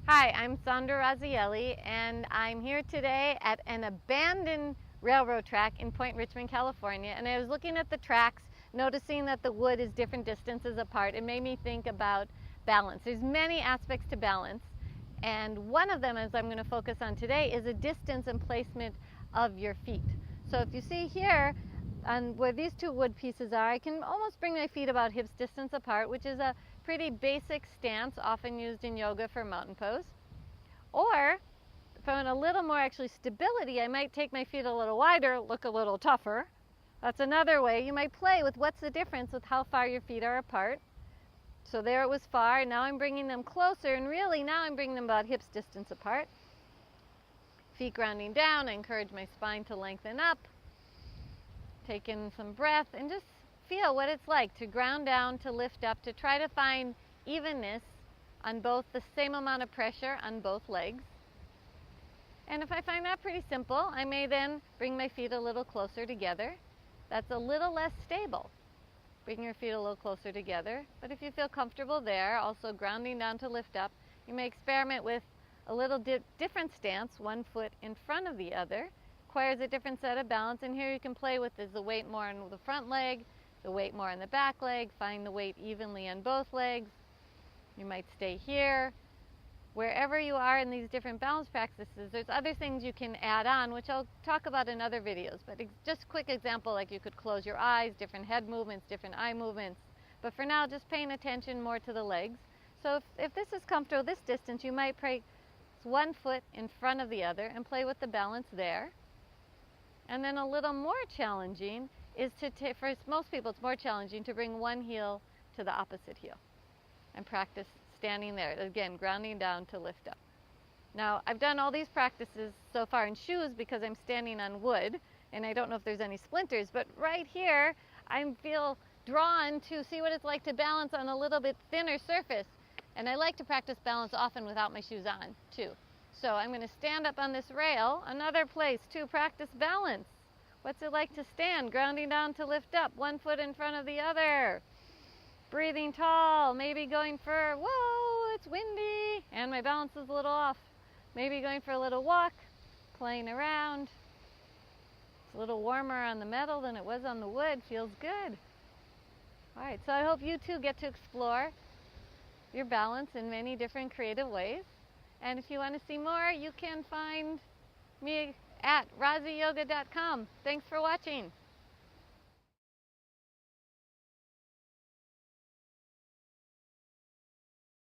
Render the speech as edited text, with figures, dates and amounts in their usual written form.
Hi, I'm Sandra Razzielli, and I'm here today at an abandoned railroad track in Point Richmond, California. And I was looking at the tracks, noticing that the wood is different distances apart. It made me think about balance. There's many aspects to balance, and one of them, as I'm going to focus on today, is the distance and placement of your feet. So if you see here, on where these two wood pieces are, I can almost bring my feet about hips distance apart, which is a pretty basic stance often used in yoga for mountain pose. Or if I want a little more actually stability, I might take my feet a little wider, look a little tougher. That's another way. You might play with what's the difference with how far your feet are apart. So there it was far, now I'm bringing them closer, and really now I'm bringing them about hips distance apart. Feet grounding down, I encourage my spine to lengthen up. Take in some breath and just feel what it's like to ground down, to lift up, to try to find evenness on both, the same amount of pressure on both legs. And if I find that pretty simple, I may then bring my feet a little closer together. That's a little less stable. Bring your feet a little closer together. But if you feel comfortable there, also grounding down to lift up, you may experiment with a little different stance, one foot in front of the other. Requires a different set of balance, and here you can play with is the weight more on the front leg, the weight more on the back leg, find the weight evenly on both legs. You might stay here. Wherever you are in these different balance practices, there's other things you can add on, which I'll talk about in other videos, but just a quick example, like you could close your eyes, different head movements, different eye movements, but for now just paying attention more to the legs. So if this is comfortable, this distance, you might place one foot in front of the other and play with the balance there. And then a little more challenging is for most people it's more challenging to bring one heel to the opposite heel and practice standing there. Again, grounding down to lift up. Now, I've done all these practices so far in shoes because I'm standing on wood, and I don't know if there's any splinters, but right here I feel drawn to see what it's like to balance on a little bit thinner surface. And I like to practice balance often without my shoes on, too. So I'm going to stand up on this rail, another place to practice balance. What's it like to stand, grounding down to lift up, one foot in front of the other. Breathing tall, maybe going for, whoa, it's windy, and my balance is a little off. Maybe going for a little walk, playing around. It's a little warmer on the metal than it was on the wood, feels good. All right, so I hope you too get to explore your balance in many different creative ways. And if you want to see more, you can find me at razziyoga.com. Thanks for watching.